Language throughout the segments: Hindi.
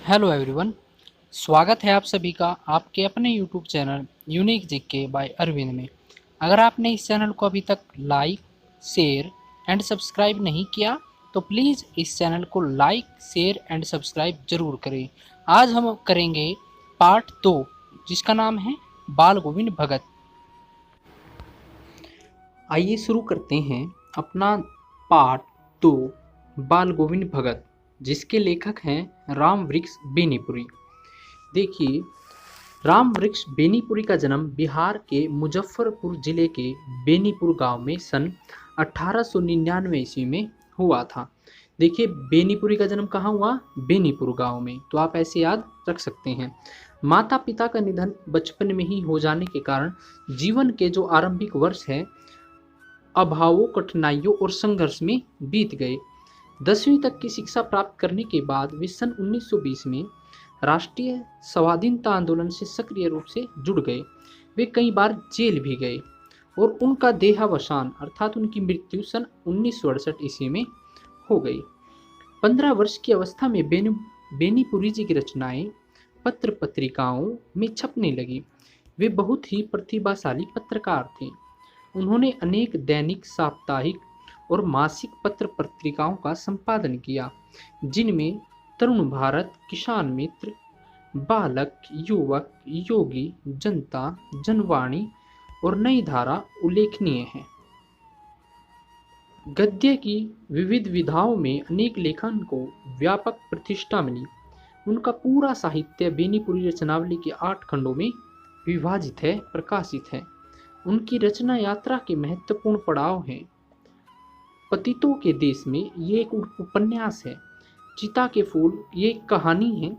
Hello everyone. स्वागत है आप सभी का आपके अपने YouTube channel Unique GK by Arvind में। अगर आपने इस चैनल को अभी तक लाइक, शेयर एंड सब्सक्राइब नहीं किया तो प्लीज़ इस चैनल को लाइक, शेयर एंड सब्सक्राइब जरूर करें। आज हम करेंगे पार्ट 2 जिसका नाम है बाल गोविंद भगत। आइए शुरू करते हैं अपना पार्ट 2 बाल गोविंद भगत, जिसके लेखक हैं राम वृक्ष बेनीपुरी। देखिए, राम वृक्ष बेनीपुरी का जन्म बिहार के मुजफ्फरपुर जिले के बेनीपुर गांव में सन 1899 ईस्वी में हुआ था। देखिए, बेनीपुरी का जन्म कहाँ हुआ? बेनीपुर गांव में। तो आप ऐसे याद रख सकते हैं। माता पिता का निधन बचपन में ही हो जाने के कारण जीवन के जो आरंभिक वर्ष हैं अभावों, कठिनाइयों और संघर्ष में बीत गए। 10वीं तक की शिक्षा प्राप्त करने के बाद वे सन 1920 में राष्ट्रीय स्वाधीनता आंदोलन से सक्रिय रूप से जुड़ गए। वे कई बार जेल भी गए और उनका देहावसान अर्थात उनकी मृत्यु सन 1968 ईस्वी में हो गई। 15 वर्ष की अवस्था में बेनीपुरी जी की रचनाएं पत्र पत्रिकाओं में छपने लगी। वे बहुत ही प्रतिभाशाली पत्रकार थे। उन्होंने अनेक दैनिक, साप्ताहिक और मासिक पत्र पत्रिकाओं का संपादन किया, जिनमें तरुण भारत, किसान मित्र, बालक, युवक, योगी, जनता, जनवाणी और नई धारा उल्लेखनीय है। गद्य की विविध विधाओं में अनेक लेखन को व्यापक प्रतिष्ठा मिली। उनका पूरा साहित्य बेनीपुरी रचनावली के 8 खंडों में विभाजित है, प्रकाशित है। उनकी रचना यात्रा के महत्वपूर्ण पड़ाव हैं। पतितों के देश में ये एक उपन्यास है। चिता के फूल ये एक कहानी है।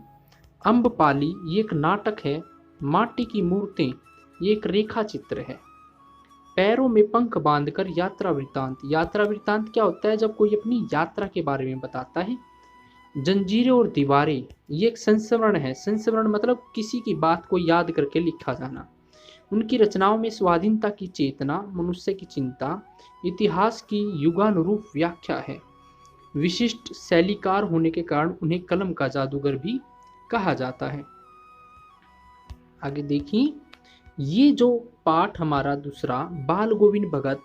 अम्बपाली ये एक नाटक है। माटी की मूर्तें ये एक रेखा चित्र है। पैरों में पंख बांधकर यात्रा वृत्तांत। यात्रा वृत्तांत क्या होता है? जब कोई अपनी यात्रा के बारे में बताता है। जंजीरें और दीवारें ये एक संस्मरण है। संस्मरण मतलब किसी की बात को याद करके लिखा जाना। उनकी रचनाओं में स्वाधीनता की चेतना, मनुष्य की चिंता, इतिहास की युगानुरूप व्याख्या है। विशिष्ट शैलीकार होने के कारण उन्हें कलम का जादूगर भी कहा जाता है। आगे देखिए, ये जो पाठ हमारा दूसरा बाल गोविंद भगत,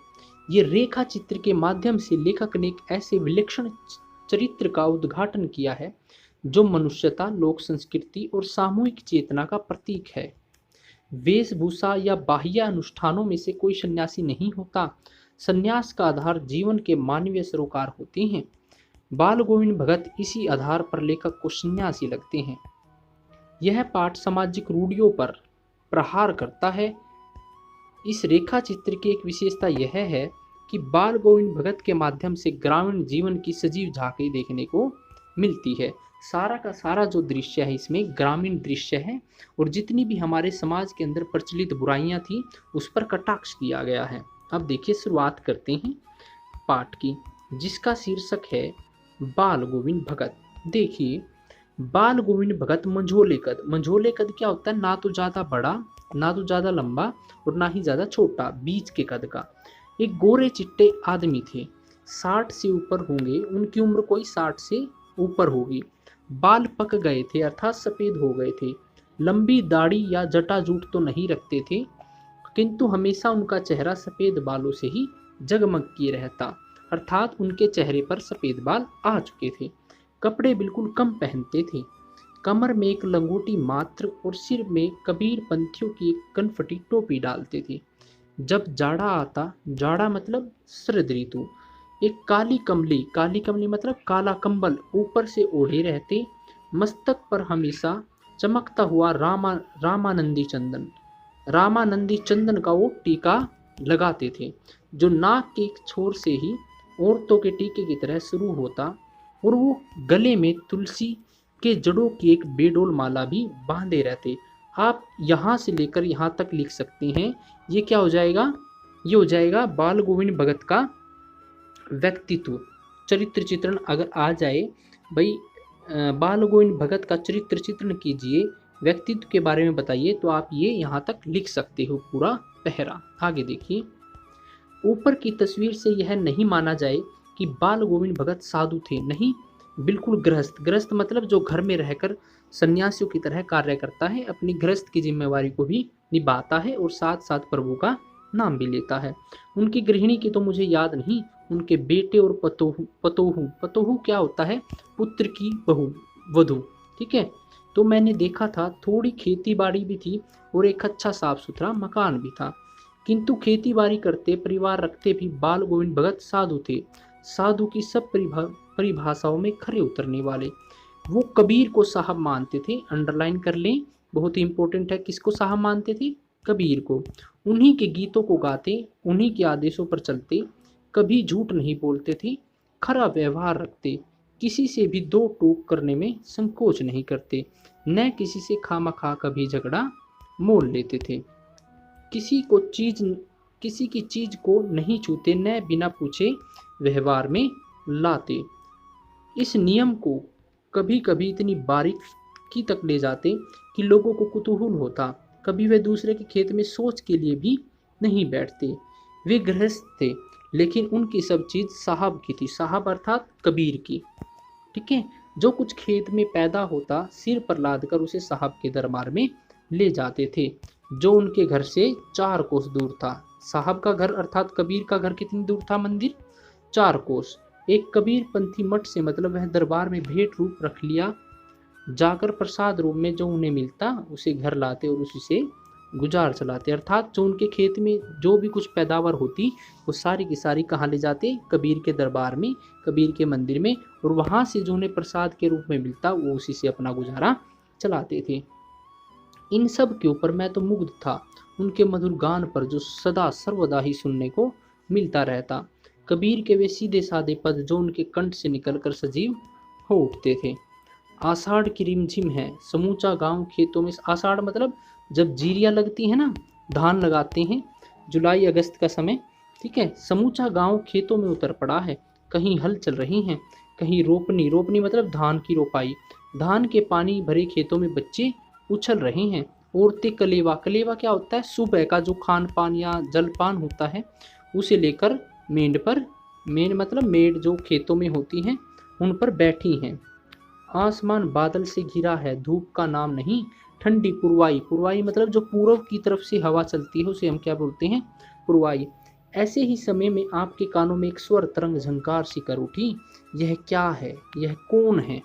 ये रेखा चित्र के माध्यम से लेखक ने एक ऐसे विलक्षण चरित्र का उद्घाटन किया है जो मनुष्यता, लोक संस्कृति और सामूहिक चेतना का प्रतीक है। वेशभूषा या बाह्य अनुष्ठानों में से कोई सन्यासी नहीं होता। सन्यास का आधार जीवन के मानवीय सरोकार होते हैं। बाल गोविंद भगत इसी आधार पर लेखक को सन्यासी लगते हैं। यह पाठ सामाजिक रूढ़ियों पर प्रहार करता है। इस रेखा चित्र की एक विशेषता यह है कि बाल गोविंद भगत के माध्यम से ग्रामीण जीवन की सजीव झांकी देखने को मिलती है। सारा का सारा जो दृश्य है इसमें ग्रामीण दृश्य है और जितनी भी हमारे समाज के अंदर प्रचलित बुराइयां थी उस पर कटाक्ष किया गया है। अब देखिए, शुरुआत करते हैं पाठ की, जिसका शीर्षक है बाल गोविंद भगत। देखिए, बाल गोविंद भगत मंझोले कद। मंझोले कद क्या होता है? ना तो ज़्यादा बड़ा, ना तो ज़्यादा लंबा और ना ही ज़्यादा छोटा, बीच के कद का। एक गोरे चिट्टे आदमी थे। 60 से ऊपर होंगे। उनकी उम्र कोई 60 से ऊपर होगी। बाल पक गए थे अर्थात सफ़ेद हो गए थे। लंबी दाढ़ी या जटाजूट तो नहीं रखते थे, किंतु हमेशा उनका चेहरा सफ़ेद बालों से ही जगमग किए रहता, अर्थात उनके चेहरे पर सफ़ेद बाल आ चुके थे। कपड़े बिल्कुल कम पहनते थे। कमर में एक लंगोटी मात्र और सिर में कबीर पंथियों की एक कनफटी टोपी डालते थे। जब जाड़ा आता, जाड़ा मतलब शरद ऋतु, एक काली कमली मतलब काला कंबल ऊपर से ओढ़े रहते। मस्तक पर हमेशा चमकता हुआ रामानंदी चंदन का वो टीका लगाते थे, जो नाक के एक छोर से ही औरतों के टीके की तरह शुरू होता, और वो गले में तुलसी के जड़ों की एक बेडोल माला भी बांधे रहते। आप यहाँ से लेकर यहाँ तक लिख सकते हैं। ये क्या हो जाएगा? ये हो जाएगा बाल गोविंद भगत का व्यक्तित्व, चरित्र चित्रण। अगर आ जाए भाई, बाल गोविंद भगत का चरित्र चित्रण कीजिए, व्यक्तित्व के बारे में बताइए, तो आप ये यहाँ तक लिख सकते हो पूरा पहरा। आगे देखिए, ऊपर की तस्वीर से यह नहीं माना जाए कि बाल गोविंद भगत साधु थे। नहीं, बिल्कुल गृहस्थ, गृहस्थ मतलब जो घर में रहकर सन्यासियों की तरह कार्य करता है, अपनी गृहस्थ की जिम्मेवारी को भी निभाता है और साथ साथ प्रभु का नाम भी लेता है। उनकी गृहिणी की तो मुझे याद नहीं, उनके बेटे और पतोहू, पतोहू पतोहू क्या होता है, पुत्र की बहू, वधू, ठीक है। तो मैंने देखा था थोड़ी खेती बाड़ी भी थी और एक अच्छा साफ सुथरा मकान भी था, किंतु खेती बाड़ी करते परिवार रखते भी बाल गोविंद भगत साधु थे, साधु की सब परिभाषाओं में खरे उतरने वाले। वो कबीर को साहब मानते थे, अंडरलाइन कर लें, बहुत ही इंपॉर्टेंट है, किसको साहब मानते थे, कबीर को। उन्हीं के गीतों को गाते, उन्हीं के आदेशों पर चलते, कभी झूठ नहीं बोलते थे, खरा व्यवहार रखते, किसी से भी दो टोक करने में संकोच नहीं करते, न किसी से खामखा कभी झगड़ा मोल लेते थे, किसी को चीज किसी की चीज को नहीं छूते, न बिना पूछे व्यवहार में लाते। इस नियम को कभी कभी इतनी बारीकी तक ले जाते कि लोगों को कुतूहल होता, कभी वे दूसरे के खेत में सोच के लिए भी नहीं बैठते। वे गृहस्थ थे, लेकिन उनकी सब चीज साहब की थी, साहब अर्थात कबीर की, ठीक है। जो कुछ खेत में पैदा होता सिर पर लाद कर उसे साहब के दरबार में ले जाते थे, जो उनके घर से 4 कोस दूर था। साहब का घर अर्थात कबीर का घर कितनी दूर था मंदिर, 4 कोस। एक कबीर पंथी मठ से मतलब वह दरबार में भेंट रूप रख लिया, जाकर प्रसाद रूप में जो उन्हें मिलता उसे घर लाते और उसी से गुजार चलाते, अर्थात जो उनके खेत में जो भी कुछ पैदावार होती वो सारी की सारी कहाँ ले जाते, कबीर के दरबार में, कबीर के मंदिर में, और वहाँ से जो उन्हें प्रसाद के रूप में मिलता वो उसी से अपना गुजारा चलाते थे। इन सब के ऊपर मैं तो मुग्ध था, उनके मधुर गान पर जो सदा सर्वदा ही सुनने को मिलता रहता। कबीर के वे सीधे साधे पद जो उनके कंठ से निकलकर सजीव हो उठते थे। आषाढ़ की रिमझिम है, समूचा गांव खेतों में, आषाढ़ मतलब जब जीरियाँ लगती है ना, धान लगाते हैं, जुलाई अगस्त का समय, ठीक है। समूचा गांव खेतों में उतर पड़ा है, कहीं हल चल रही हैं, कहीं रोपनी, रोपनी मतलब धान की रोपाई, धान के पानी भरे खेतों में बच्चे उछल रहे हैं। औरतें कलेवा, कलेवा क्या होता है, सुबह का जो खान पान या जलपान होता है उसे लेकर मेंढ पर, मेंढ मतलब मेड़ जो खेतों में होती हैं उन पर बैठी हैं। आसमान बादल से घिरा है, धूप का नाम नहीं, ठंडी पुरवाई, पुरवाई मतलब जो पूर्व की तरफ से हवा चलती है उसे हम क्या बोलते हैं, पुरवाई। ऐसे ही समय में आपके कानों में एक स्वर तरंग झंकार सी कर उठी, यह क्या है, यह कौन है,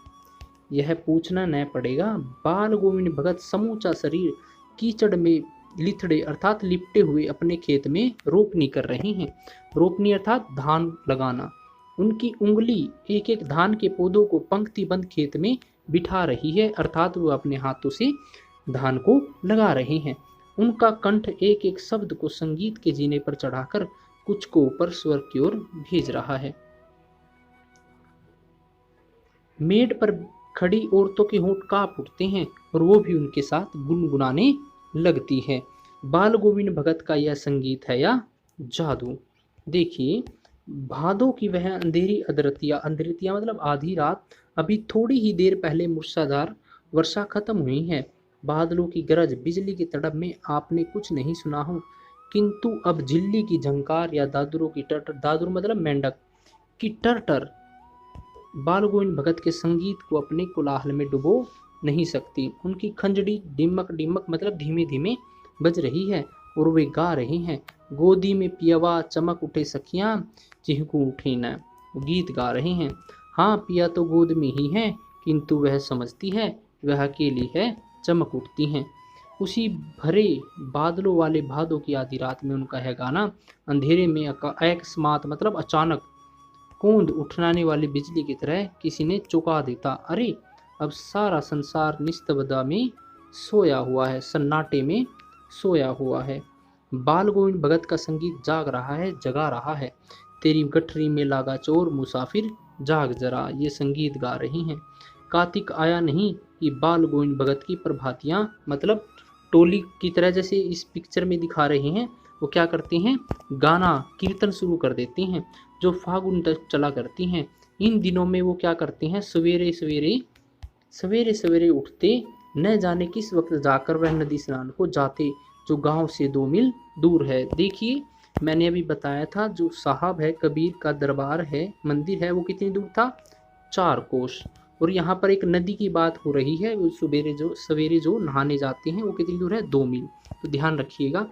यह पूछना न पड़ेगा। बाल गोविंद भगत समूचा शरीर कीचड़ में लिथड़े अर्थात लिपटे हुए अपने खेत में रोपनी कर रहे हैं, रोपनी अर्थात धान लगाना। उनकी उंगली एक एक धान के पौधों को पंक्तिबंद खेत में बिठा रही है, अर्थात वो अपने हाथों से धान को लगा रहे हैं। उनका कंठ एक एक शब्द को संगीत के जीने पर चढ़ाकर कुछ को ऊपर स्वर की ओर भेज रहा है। मेड़ पर खड़ी औरतों के होंठ कांप उठते हैं और वो भी उनके साथ गुनगुनाने लगती है। बाल गोविंद भगत का यह संगीत है या जादू। देखिए, भादों की वह अंधेरी अदरतिया, अंधेरिया मतलब आधी रात, अभी थोड़ी ही देर पहले मूसलाधार वर्षा खत्म हुई है, बादलों की गरज, बिजली की तड़प में आपने कुछ नहीं सुना हो, किंतु अब झिल्ली की झंकार या दादुरों की टटर, दादुर मतलब मेंढक की टरटर बाल गोविंद भगत के संगीत को अपने कोलाहल में डुबो नहीं सकती। उनकी खंजड़ी डिमक डिमक मतलब धीमे धीमे बज रही है और वे गा रहे हैं, गोदी में पियवा चमक उठे सखियां चिहकू उठे न, गीत गा रहे हैं। हाँ, पिया तो गोद में ही है, किंतु वह समझती है वह अकेली है, चमक उठती हैं। उसी भरे बादलों वाले भादों की आधी रात में उनका है गाना, अंधेरे में अकस्मात मतलब अचानक कूंद उठने वाली बिजली की तरह किसी ने चौंका देता। अरे, अब सारा संसार निस्तब्धता में सोया हुआ है, सन्नाटे में सोया हुआ है। बाल गोविंद भगत का संगीत जाग रहा है, जगा रहा है। तेरी गठरी में लागा चोर मुसाफिर जाग जरा, ये संगीत गा रही हैं। कार्तिक आया नहीं कि बाल गोविंद भगत की प्रभातियाँ मतलब टोली की तरह जैसे इस पिक्चर में दिखा रहे हैं, वो क्या करते हैं, गाना कीर्तन शुरू कर देते हैं जो फागुन तक चला करती हैं। इन दिनों में वो क्या करते हैं, सवेरे सवेरे उठते, न जाने किस वक्त जाकर वह नदी स्नान को जाते जो गांव से 2 मील दूर है। देखिए, मैंने अभी बताया था जो साहब है, कबीर का दरबार है, मंदिर है, वो कितनी दूर था, 4 कोस। और यहाँ पर एक नदी की बात हो रही है, वो सवेरे जो नहाने जाते हैं वो कितनी दूर है, 2 मील। तो ध्यान रखिएगा।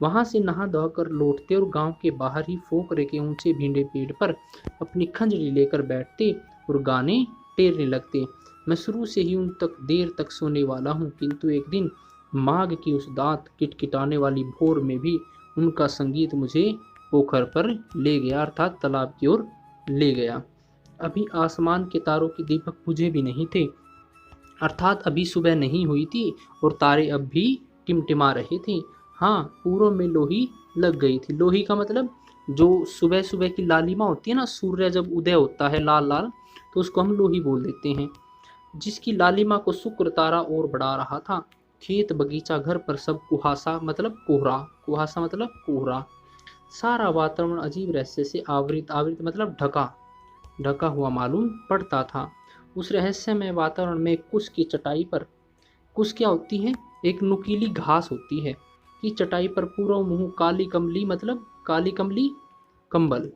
वहां से नहा धो कर लौटते और गांव के बाहर ही फोकरे के ऊंचे भींडे पेड़ पर अपनी खंजरी लेकर बैठते और गाने टेरने लगते। मैं शुरू से ही उन तक देर तक सोने वाला हूँ, किंतु एक दिन माघ की उस दांत किटकिटाने वाली भोर में भी उनका संगीत मुझे पोखर पर ले गया, अर्थात तालाब की ओर ले गया। अभी आसमान के तारों के दीपक बुझे भी नहीं थे, अर्थात अभी सुबह नहीं हुई थी और तारे अब भी टिमटिमा रहे थे। हाँ, पूर्व में लोही लग गई थी। लोही का मतलब जो सुबह सुबह की लालिमा होती है ना, सूर्य जब उदय होता है लाल लाल, तो उसको हम लोही बोल देते हैं। जिसकी लालिमा को शुक्र तारा और बढ़ा रहा था। खेत बगीचा घर पर सब कुहासा मतलब कोहरा, कुहासा मतलब कोहरा। सारा वातावरण अजीब रहस्य से आवृत, आवृत मतलब ढका ढका हुआ मालूम पड़ता था। उस रहस्यमय वातावरण में कुश की चटाई पर, कुश क्या होती है, एक नुकीली घास होती है, कि चटाई पर पूरा मुंह काली कमली मतलब काली कमली कंबल।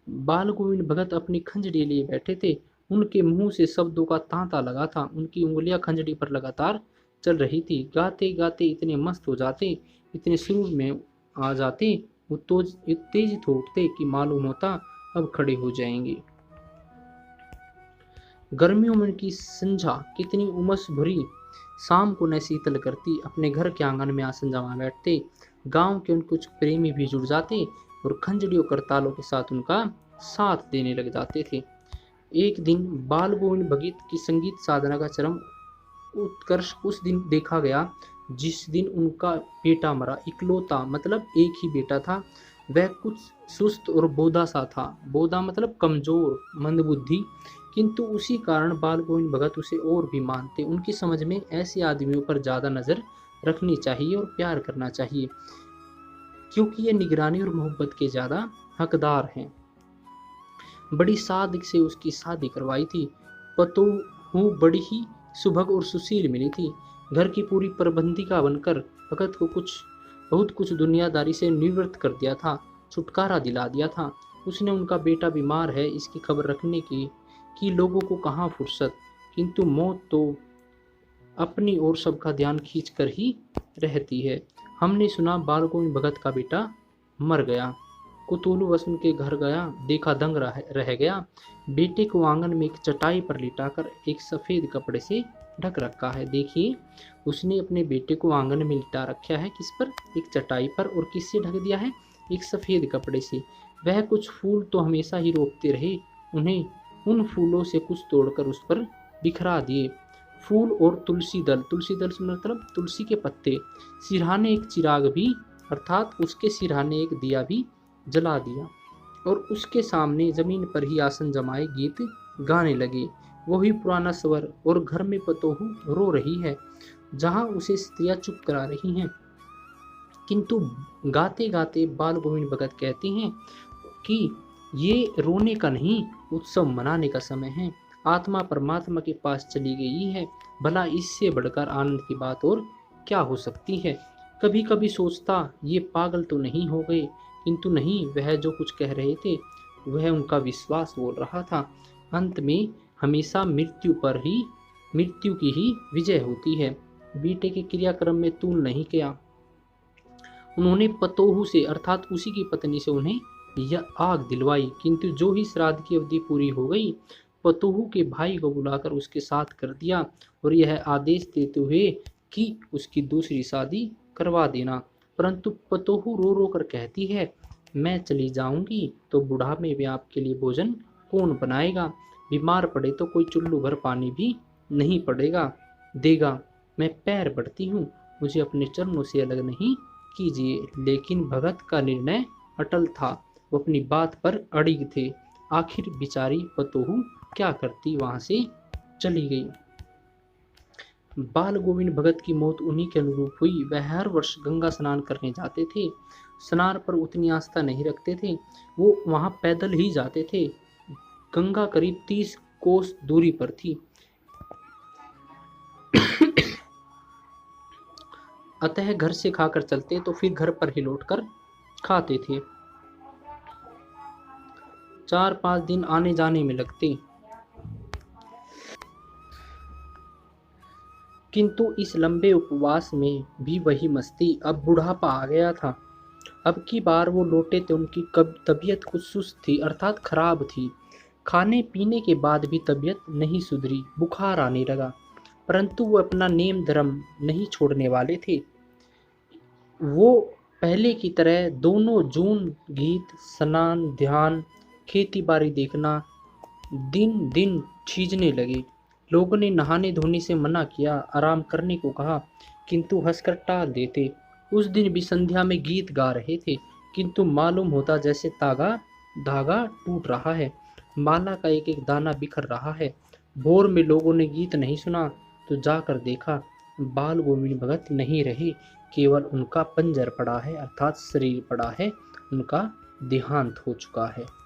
बाल गोविंद भगत अपनी खंजड़ी लिए बैठे थे। उनके मुंह से शब्दों का तांता लगा था। उनकी उंगलियां खंजड़ी पर लगातार चल रही थी। गाते गाते इतने मस्त हो जाते, इतने सुरूर में आ जाते, वो तो उत्तेजित हो उठते कि मालूम होता अब खड़े हो जाएंगे। गर्मियों में उनकी संझा कितनी उमस भरी, शाम को न शीतल करती। अपने घर के आंगन में आसन जमा बैठते। गांव के उन कुछ प्रेमी भी जुड़ जाते और खंजड़ियों करतालों के साथ उनका साथ देने लग जाते थे। एक दिन बाल गोविंद भगत की संगीत साधना का चरम उत्कर्ष उस दिन देखा गया जिस दिन उनका बेटा मरा। इकलौता मतलब एक ही बेटा था। वह कुछ सुस्त और बोधा सा था। बोधा मतलब कमजोर, मंदबुद्धि, किंतु उसी कारण बाल गोविंद भगत उसे और भी मानते। उनकी समझ में ऐसे आदमियों पर ज्यादा नजर रखनी चाहिए और प्यार करना चाहिए, क्योंकि ये निगरानी और मोहब्बत के ज्यादा हकदार हैं। बड़ी सादगी से उसकी शादी करवाई थी। पतोहू बड़ी ही सुभग और सुशील मिली थी। घर की पूरी प्रबंधिका बनकर भगत को बहुत कुछ दुनियादारी से निवृत्त कर दिया था, छुटकारा दिला दिया था। उसने उनका बेटा बीमार है इसकी खबर रखने की लोगों को कहाँ फुर्सत, किंतु मौत तो अपनी और सबका ध्यान खींच कर ही रहती है। हमने सुना बाल गोविंद भगत का बेटा मर गया। कुतूहलवश उनके घर गया, देखा दंग रह गया। बेटे को आंगन में एक चटाई पर लिटाकर एक सफेद कपड़े से ढक रखा है। देखिए, उसने अपने बेटे को आंगन में लिटा रखा है, किस पर, एक चटाई पर, और किससे ढक दिया है, एक सफेद कपड़े से। वह कुछ फूल तो हमेशा ही रोकते रहे, उन्हें उन फूलों से कुछ तोड़कर उस पर बिखरा दिए। फूल और तुलसी दल से मतलब तुलसी के पत्ते। सिरहाने एक चिराग भी, अर्थात उसके सिरहाने एक दिया भी जला दिया और उसके सामने जमीन पर ही आसन जमाए गीत गाने लगे। वही पुराना स्वर, और घर में पतोहू रो रही है जहां उसे स्त्रियां चुप करा रही हैं। किंतु गाते गाते बाल गोविंद भगत कहते हैं कि ये रोने का नहीं, उत्सव मनाने का समय है। आत्मा परमात्मा के पास चली गई है, भला इससे बढ़कर आनंद की बात और क्या हो सकती है। कभी कभी सोचता ये पागल तो नहीं हो गए, किंतु नहीं, वह जो कुछ कह रहे थे वह उनका विश्वास बोल रहा था। अंत में हमेशा मृत्यु की ही विजय होती है। बेटे के क्रियाक्रम में तूल नहीं किया। उन्होंने पतोहू से, अर्थात उसी की पत्नी से, उन्हें यह आग दिलवाई, किंतु जो ही श्राद्ध की अवधि पूरी हो गई, पतोहू के भाई को बुलाकर उसके साथ कर दिया और यह आदेश देते हुए कि उसकी दूसरी शादी करवा देना। परंतु पतोहू रो रो कर कहती है, मैं चली जाऊंगी तो बुढ़ापे में आपके लिए भोजन कौन बनाएगा, बीमार पड़े तो कोई चुल्लू भर पानी भी नहीं देगा। मैं पैर बढ़ती हूँ, मुझे अपने चरणों से अलग नहीं कीजिए। लेकिन भगत का निर्णय अटल था, वो अपनी बात पर अड़िग थे। आखिर बेचारी पतोहू क्या करती, वहां से चली गई। बाल गोविंद भगत की मौत उन्हीं के अनुरूप हुई। वह हर वर्ष गंगा स्नान करने जाते थे। स्नान पर उतनी आस्था नहीं रखते थे, वो वहां पैदल ही जाते थे। गंगा करीब 30 कोस दूरी पर थी। अतः घर से खाकर चलते तो फिर घर पर ही लौटकर खाते थे। 4-5 दिन आने जाने में लगते। किंतु इस लंबे उपवास में भी वही मस्ती। अब बुढ़ापा आ गया था। अब की बार वो लौटे थे, उनकी कब तबीयत कुछ सुस्त थी, अर्थात खराब थी। खाने पीने के बाद भी तबीयत नहीं सुधरी, बुखार आने लगा। परंतु वो अपना नेम धर्म नहीं छोड़ने वाले थे। वो पहले की तरह दोनों जून गीत, स्नान, ध्यान, खेती बाड़ी देखना दिन दिन खींचने लगे। लोगों ने नहाने धोने से मना किया, आराम करने को कहा, किंतु हंसकर टाल देते। उस दिन भी संध्या में गीत गा रहे थे, किंतु मालूम होता जैसे तागा धागा टूट रहा है, माला का एक एक दाना बिखर रहा है। भोर में लोगों ने गीत नहीं सुना तो जाकर देखा, बाल गोविंद भगत नहीं रहे, केवल उनका पंजर पड़ा है, अर्थात शरीर पड़ा है, उनका देहांत हो चुका है।